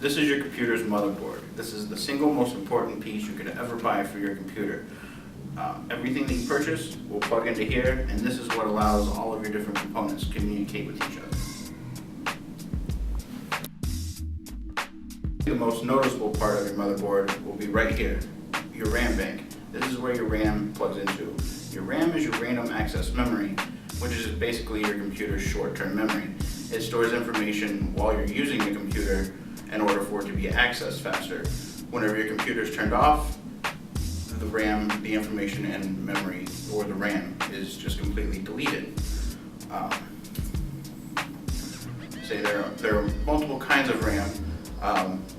This is your computer's motherboard. This is the single most important piece you could ever buy for your computer. Everything that you purchase will plug into here, and this is what allows all of your different components to communicate with each other. The most noticeable part of your motherboard will be right here, your RAM bank. This is where your RAM plugs into. Your RAM is your random access memory, which is basically your computer's short-term memory. It stores information while you're using the computer in order for it to be accessed faster. Whenever your computer is turned off, the RAM, the information in memory, or the RAM, is just completely deleted. There are multiple kinds of RAM.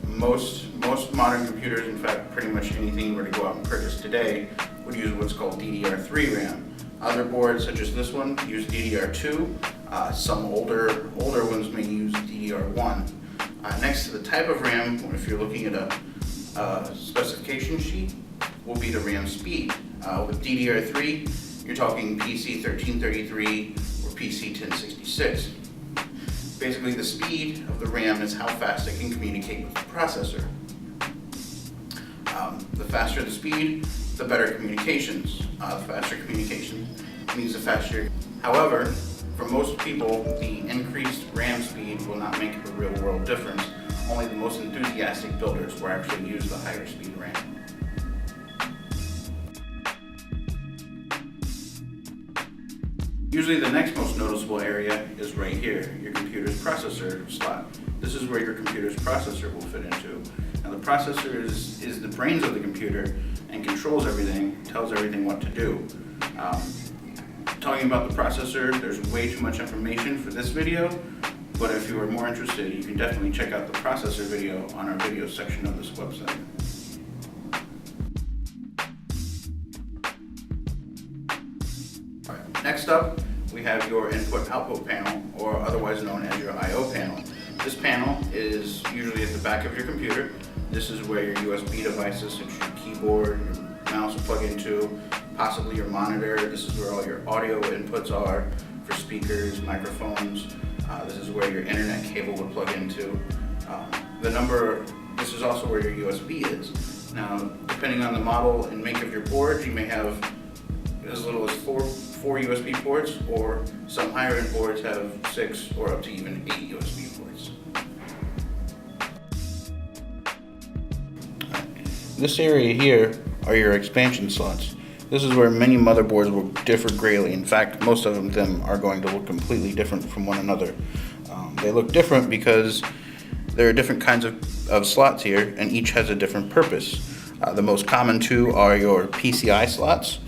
Most modern computers, in fact, pretty much anything you were to go out and purchase today, would use what's called DDR3 RAM. Other boards, such as this one, use DDR2. Some older ones may use DDR1. Next to the type of RAM, if you're looking at a specification sheet, will be the RAM speed. With DDR3, you're talking PC 1333 or PC 1066. Basically, the speed of the RAM is how fast it can communicate with the processor. The faster the speed, the better communications. The faster communication means the faster. However, for most people, the increased RAM speed will not make a real world difference. Only the most enthusiastic builders will actually use the higher speed RAM. Usually the next most noticeable area is right here, your computer's processor slot. This is where your computer's processor will fit into. Now the processor is the brains of the computer and controls everything, tells everything what to do. Talking about the processor, there's way too much information for this video, but if you are more interested, you can definitely check out the processor video on our video section of this website. Alright, next up, we have your input-output panel, or otherwise known as your I/O panel. This panel is usually at the back of your computer. This is where your USB devices, such as your keyboard, your mouse will plug into, possibly your monitor. This is where all your audio inputs are for speakers, microphones. This is where your internet cable would plug into. This is also where your USB is. Now, depending on the model and make of your board, you may have as little as four USB ports, or some higher end boards have 6 or up to even 8 USB ports. This area here are your expansion slots. This is where many motherboards will differ greatly. In fact, most of them are going to look completely different from one another. They look different because there are different kinds of slots here, and each has a different purpose. The most common two are your PCI slots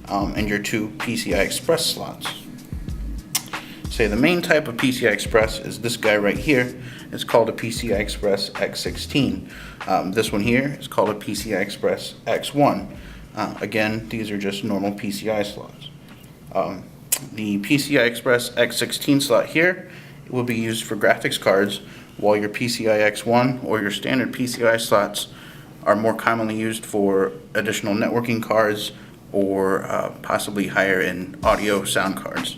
and your 2 PCI Express slots. The main type of PCI Express is this guy right here. It's called a PCI Express X16. This one here is called a PCI Express X1. Again, these are just normal PCI slots. The PCI Express X16 slot here will be used for graphics cards, while your PCI X1 or your standard PCI slots are more commonly used for additional networking cards or possibly higher end audio sound cards.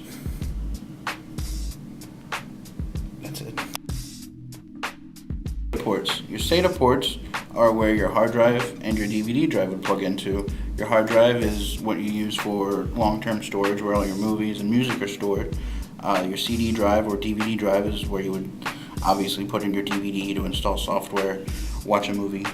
That's it. Ports. Your SATA ports are where your hard drive and your DVD drive would plug into. Your hard drive is what you use for long-term storage, where all your movies and music are stored. Your CD drive or DVD drive is where you would obviously put in your DVD to install software, watch a movie,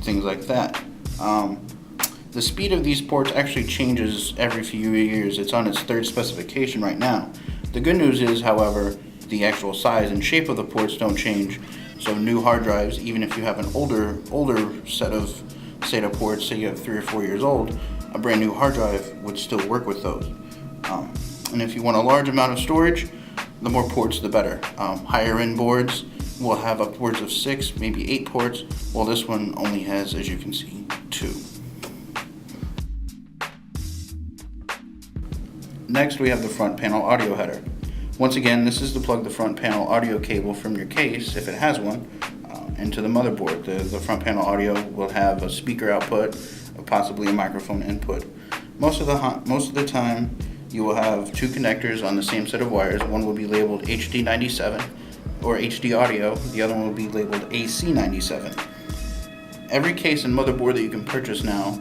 things like that. The speed of these ports actually changes every few years. It's on its 3rd specification right now. The good news is, however, the actual size and shape of the ports don't change. So new hard drives, even if you have an older set of SATA ports, say you have 3 or 4 years old, a brand new hard drive would still work with those. And if you want a large amount of storage, the more ports the better. Higher end boards will have upwards of 6, maybe 8 ports, while this one only has, as you can see, 2. Next, we have the front panel audio header. Once again, this is to plug the front panel audio cable from your case, if it has one, into the motherboard. The front panel audio will have a speaker output, possibly a microphone input. Most of the time, you will have 2 connectors on the same set of wires. One will be labeled HD97, or HD audio. The other one will be labeled AC97. Every case and motherboard that you can purchase now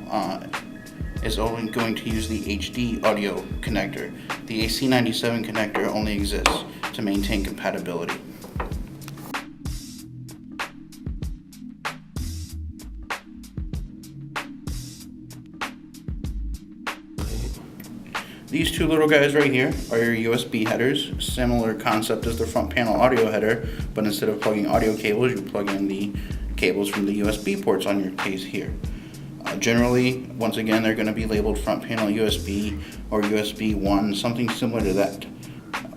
is only going to use the HD audio connector. The AC97 connector only exists to maintain compatibility. These two little guys right here are your USB headers. Similar concept as the front panel audio header, but instead of plugging audio cables, you plug in the cables from the USB ports on your case here. Generally, once again, they're going to be labeled front panel USB or USB 1, something similar to that.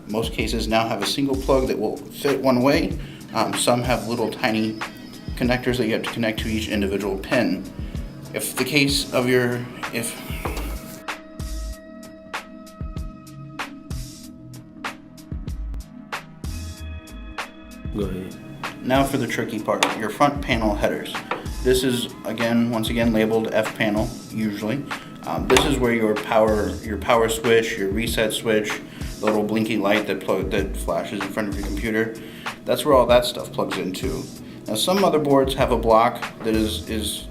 Most cases now have a single plug that will fit one way. Some have little tiny connectors that you have to connect to each individual pin. If the case of your, Go ahead. Now for the tricky part, your front panel headers. This is once again labeled F panel usually. This is where your power switch, your reset switch, the little blinky light that flashes in front of your computer. That's where all that stuff plugs into. Now some motherboards have a block that is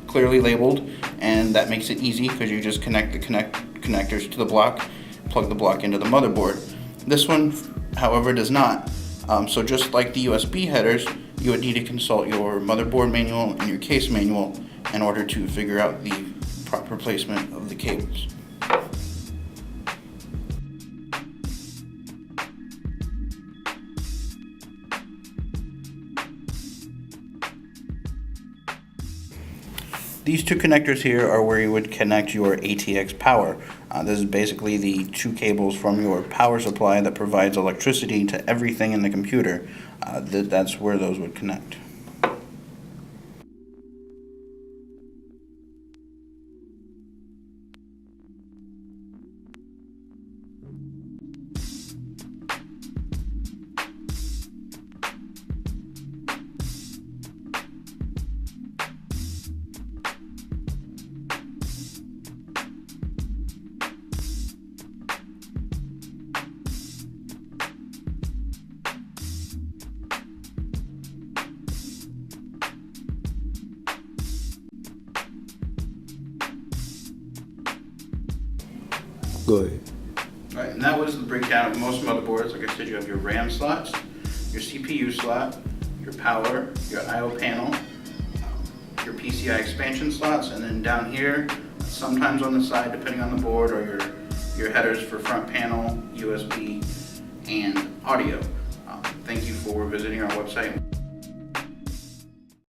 clearly labeled, and that makes it easy because you just connect the connectors to the block, plug the block into the motherboard. This one, however, does not. So just like the USB headers, you would need to consult your motherboard manual and your case manual in order to figure out the proper placement of the cables. These two connectors here are where you would connect your ATX power. This is basically the two cables from your power supply that provides electricity to everything in the computer. That's where those would connect. Go ahead. Right, and that was the breakdown of most motherboards. Like I said, you have your RAM slots, your CPU slot, your power, your I/O panel, your PCI expansion slots, and then down here, sometimes on the side, depending on the board, are your headers for front panel, USB, and audio. Thank you for visiting our website.